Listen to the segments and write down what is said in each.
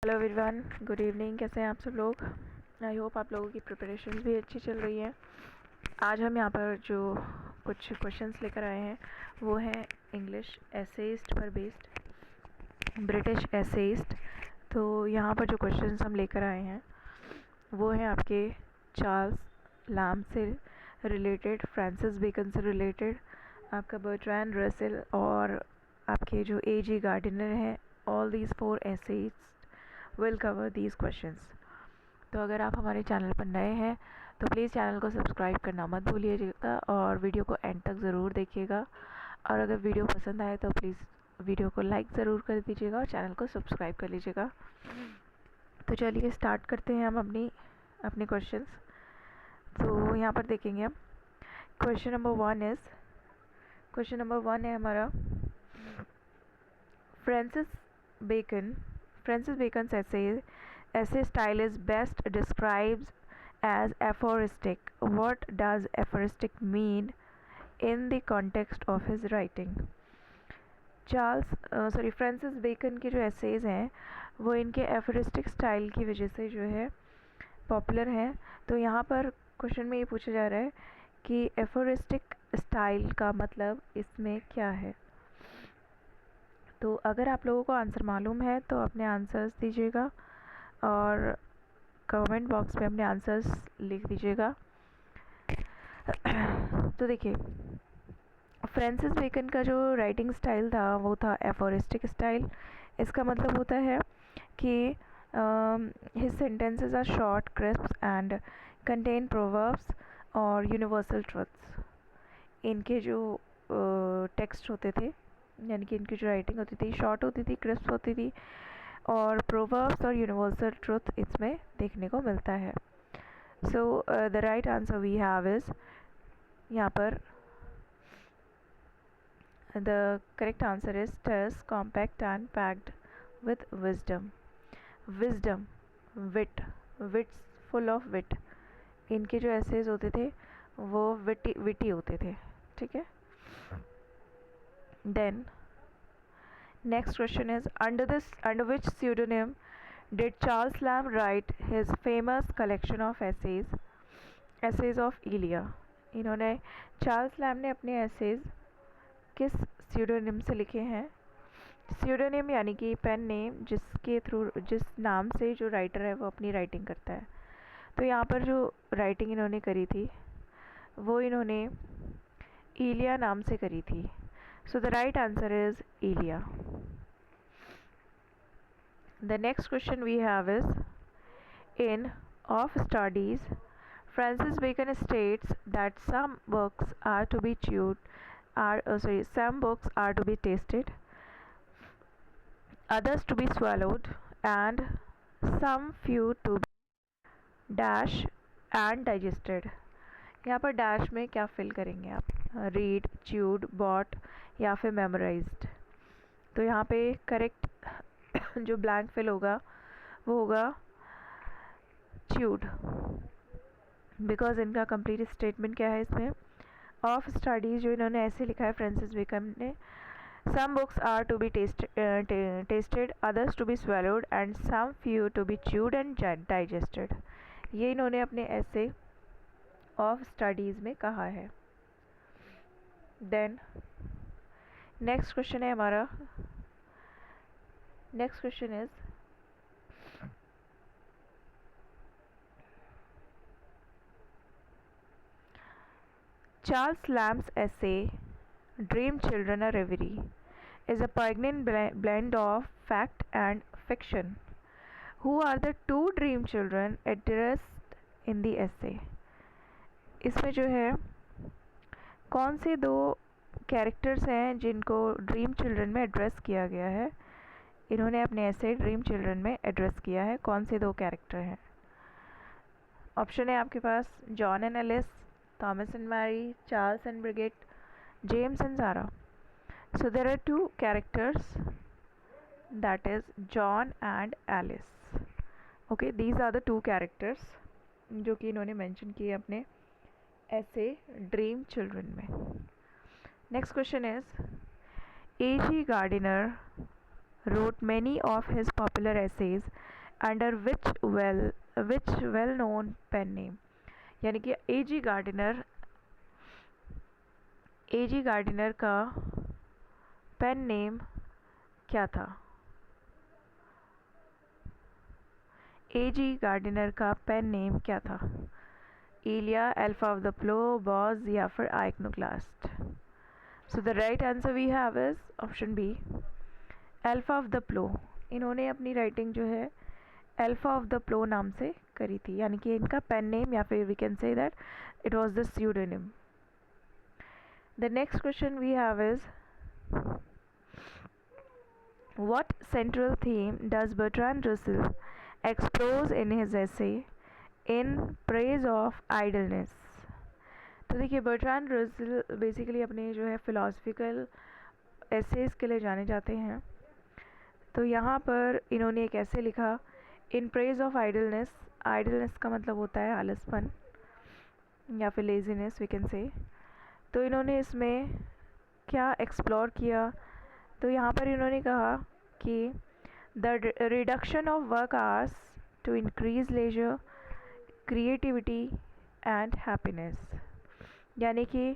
Hello everyone, good evening. कैसे हैं आप सब लोग? आई होप आप लोगों की प्रिपरेशन भी अच्छी चल रही है। आज हम यहाँ पर जो कुछ क्वेश्चंस लेकर आए हैं वो हैं इंग्लिश एसेइस्ट पर बेस्ड, ब्रिटिश एसेइस्ट। तो यहाँ पर जो क्वेश्चंस हम लेकर आए हैं वो हैं आपके चार्ल्स लैम्ब से रिलेटेड, फ्रांसिस बेकन से रिलेटेड, आपका बर्ट्रैंड रसेल और आपके जो A.G. गार्डिनर हैं। All these 4 essayist will cover these questions. तो अगर आप हमारे चैनल पर नए हैं तो प्लीज़ चैनल को सब्सक्राइब करना मत भूलिएगा और वीडियो को एंड तक ज़रूर देखिएगा। और अगर वीडियो पसंद आए तो प्लीज़ वीडियो को लाइक ज़रूर कर दीजिएगा और चैनल को सब्सक्राइब कर लीजिएगा। तो चलिए स्टार्ट करते हैं हम अपने क्वेश्चंस। तो यहाँ पर देखेंगे हम क्वेश्चन नंबर 1 है हमारा Francis Bacon essay style is best described as aphoristic. What does aphoristic mean in the context of his writing? Francis Bacon के जो एसेज हैं वो इनके एफोरिस्टिक स्टाइल की वजह से जो है पॉपुलर हैं। तो यहाँ पर क्वेश्चन में ये पूछा जा रहा है कि एफोरिस्टिक स्टाइल का मतलब इसमें क्या है। तो अगर आप लोगों को आंसर मालूम है तो अपने आंसर्स दीजिएगा और कमेंट बॉक्स में अपने आंसर्स लिख दीजिएगा। तो देखिए, फ्रांसिस बेकन का जो राइटिंग स्टाइल था वो था एफोरिस्टिक स्टाइल। इसका मतलब होता है कि his sentences are short, crisp and contain proverbs और यूनिवर्सल ट्रुथ्स। इनके जो टेक्स्ट होते थे, यानी कि इनकी जो राइटिंग होती थी, शॉर्ट होती थी, क्रिस्प होती थी और प्रोवर्ब्स और यूनिवर्सल ट्रुथ इसमें देखने को मिलता है। So the right answer we have is, यहाँ पर the correct answer is terse, compact and packed with wisdom. Wisdom, wits, full of wit. इनके जो एसेज होते थे वो विटी होते थे। ठीक है। Then next question is, under which pseudonym did Charles Lamb write his famous collection of essays of Elia? इन्होंने चार्ल्स लैम्ब ने अपने एसेज किस स्यूडोनिम से लिखे हैं? स्यूडोनिम यानी कि पेन नेम, जिस नाम से जो राइटर है वो अपनी राइटिंग करता है। तो यहाँ पर जो राइटिंग इन्होंने करी थी वो इन्होंने ईलिया नाम से करी थी। So the right answer is Elia. The next question we have is, in Of Studies, Francis Bacon states that some books are to be some books are to be tasted, others to be swallowed, and some few to be dash and digested. यहाँ पर dash में क्या fill करेंगे आप? Read, chewed, bot या फिर memorised. तो यहाँ पे करेक्ट जो ब्लैंक फिल होगा वो होगा च्यूड, बिकॉज इनका कंप्लीट स्टेटमेंट क्या है इसमें? ऑफ स्टडीज़ जो इन्होंने ऐसे लिखा है फ्रांसिस बेकन ने, some books are to be tested, others to be swallowed and some few to be chewed and digested. ये इन्होंने अपने ऐसे ऑफ स्टडीज़ में कहा है। देन नेक्स्ट क्वेश्चन है हमारा, next question is, Charles Lamb's essay Dream Children a Reverie is a poignant blend of fact and fiction. Who are the two dream children addressed in the essay? इसमें जो है कौन से दो characters हैं जिनको ड्रीम चिल्ड्रन में address किया गया है? इन्होंने अपने ऐसे ड्रीम चिल्ड्रन में एड्रेस किया है, कौन से दो कैरेक्टर हैं? ऑप्शन है आपके पास John and Alice, Thomas and Mary, Charles and Bridget, James and Sarah. So there are two characters, that is John and Alice. Okay, these are the two characters जो कि इन्होंने मेंशन किए अपने ऐसे ड्रीम चिल्ड्रन में। Next question is, A.G. Gardiner wrote many of his popular essays under which well known pen name? यानी कि AG Gardiner का पेन नेम क्या था? एजी गार्डिनर का पेन नेम क्या था? Elia, Alpha of the Plough, Boz या फिर iconoclast? So the right answer we have is option B, Alpha of the Plough. इन्होंने अपनी राइटिंग जो है अल्फा ऑफ द प्लो नाम से करी थी, यानी कि इनका पेन नेम या फिर we can say that it was the pseudonym. The next question we have is, what central theme does Bertrand Russell explores in his essay In Praise of Idleness? तो देखिए, बर्ट्रांड रसेल बेसिकली अपने जो है philosophical assess के लिए जाने जाते हैं। तो यहाँ पर इन्होंने एक ऐसे लिखा, इन प्रेज ऑफ आइडलनेस। आइडलनेस का मतलब होता है आलसपन या फिर लेजीनेस वी कैन से। तो इन्होंने इसमें क्या एक्सप्लोर किया? तो यहाँ पर इन्होंने कहा कि the reduction of work hours to increase leisure, creativity and happiness. यानी कि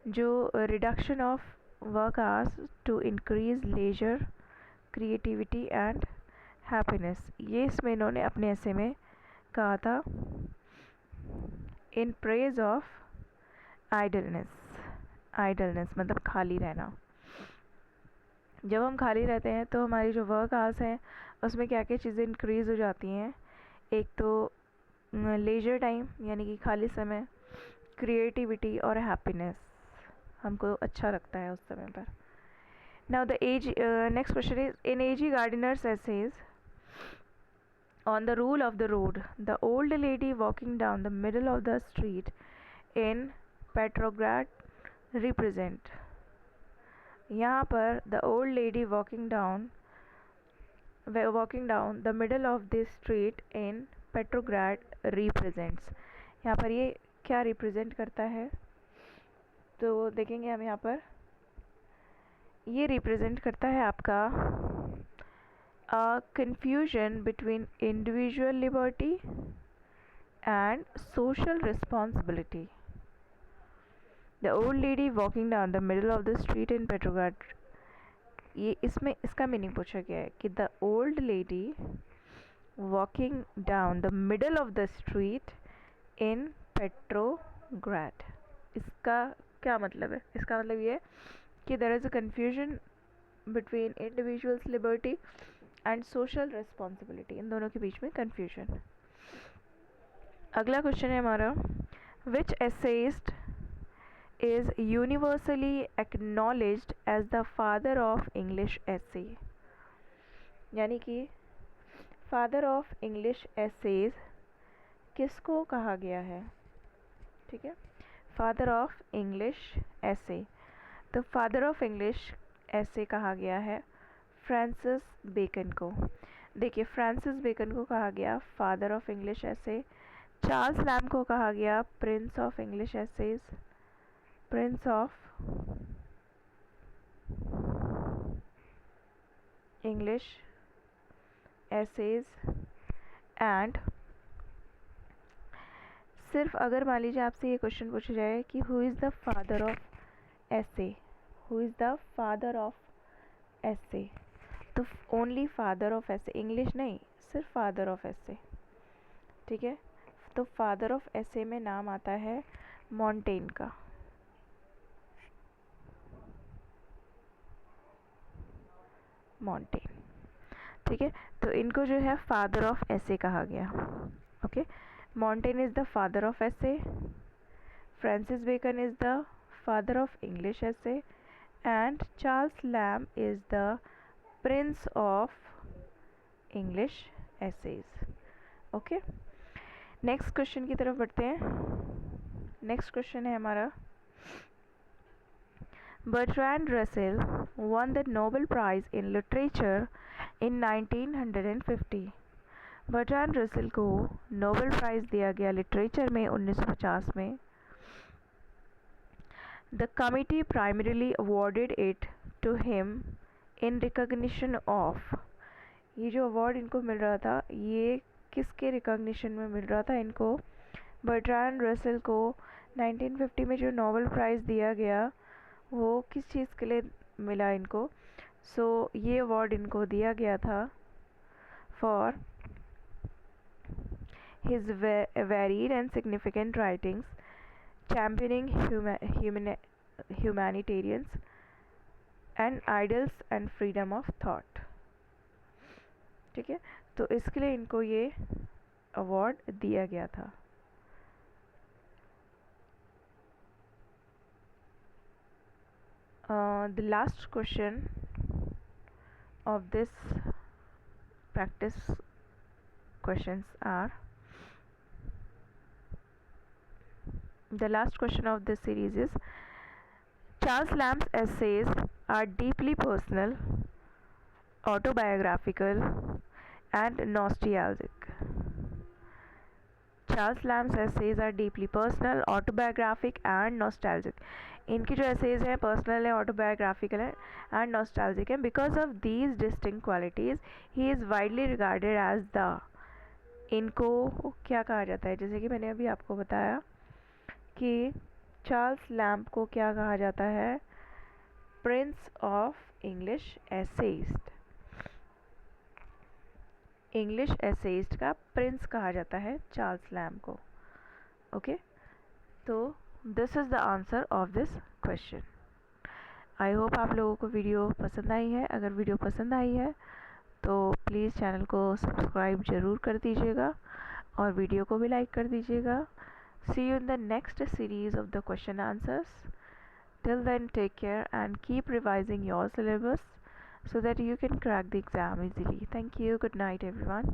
जो reduction of work hours to increase leisure, creativity and happiness, ये इसमें इन्होंने अपने ऐसे में कहा था, in praise of idleness. Idleness मतलब खाली रहना। जब हम खाली रहते हैं तो हमारी जो वर्क आवर्स हैं उसमें क्या क्या चीज़ें इंक्रीज़ हो जाती हैं? एक तो लेजर टाइम यानी कि खाली समय, क्रिएटिविटी और हैप्पीनेस, हमको अच्छा लगता है उस समय पर। Now the next question is, in AG Gardiner's essays on the rule of the road, the old lady walking down the middle of the street in Petrograd represent. यहाँ पर the old lady walking down the middle of this street in Petrograd represents. यहाँ पर ये क्या represent करता है? तो देखेंगे हम यहाँ पर, ये रिप्रेजेंट करता है आपका a confusion between individual liberty and social responsibility. The old lady walking down the middle of the street in Petrograd. ये इसमें इसका मीनिंग पूछा गया है कि the old lady walking down the middle of the street in Petrograd. इसका क्या मतलब है? इसका मतलब ये है कि there is a confusion between individual's liberty and social responsibility, इन दोनों के बीच में कन्फ्यूजन। अगला क्वेश्चन है हमारा, which essayist is universally acknowledged as the father of English essay? यानी कि फादर ऑफ इंग्लिश एसेज किसको कहा गया है? ठीक है, फादर ऑफ इंग्लिश एसे। तो फादर ऑफ इंग्लिश एसे कहा गया है फ्रांसिस बेकन को। देखिए, फ्रांसिस बेकन को कहा गया father of English essay, Charles Lamb को कहा गया prince of English essays, prince of English essays. And सिर्फ अगर मान लीजिए आपसे ये क्वेश्चन पूछा जाए कि who is the father of essay, who is the father of essay, तो only father of essay, English नहीं, सिर्फ फादर ऑफ एसे। ठीक है, तो फादर ऑफ एसे में नाम आता है मॉन्टेन का। मॉन्टेन, ठीक है, तो इनको जो है फादर ऑफ एसे कहा गया। Okay, Montaigne is the father of essay, Francis Bacon is the father of English essay, and Charles Lamb is the prince of English essays. Okay, next question की तरफ बढ़ते हैं। नेक्स्ट क्वेश्चन है हमारा, Bertrand Russell won the Nobel Prize in Literature in 1950। Bertrand Russell को Nobel Prize दिया गया literature में 1950 में। The committee primarily awarded it to him in recognition of, ये जो अवार्ड इनको मिल रहा था ये किसके रिकॉग्निशन में मिल रहा था इनको? बर्ट्रैंड रसेल को 1950 में जो नोबेल प्राइज़ दिया गया वो किस चीज़ के लिए मिला इनको? सो ये अवार्ड इनको दिया गया था for his varied and significant writings championing humanitarians and ideals and freedom of thought. ठीक है, तो इसके लिए इनको ये अवार्ड दिया गया था. The last question of this practice questions are, the last question of this series is, Charles Lamb's essays are deeply personal, autobiographical and nostalgic. Charles Lamb's essays are deeply personal, autobiographic and nostalgic. इनकी जो essays हैं personal है, autobiographical है and nostalgic है. Because of these distinct qualities, he is widely regarded as the, इनको क्या कहा जाता है? जैसे कि मैंने अभी आपको बताया कि चार्ल्स लैम्ब को क्या कहा जाता है? Prince of English essayist. English essayist का प्रिंस कहा जाता है चार्ल्स लैम्ब को. ओके, तो this is the answer of this question. I hope आप लोगों को वीडियो पसंद आई है. अगर वीडियो पसंद आई है तो प्लीज़ चैनल को सब्सक्राइब ज़रूर कर दीजिएगा और वीडियो को भी लाइक कर दीजिएगा. See you in the next series of the question answers. Till then, take care and keep revising your syllabus so that you can crack the exam easily. Thank you. Good night, everyone.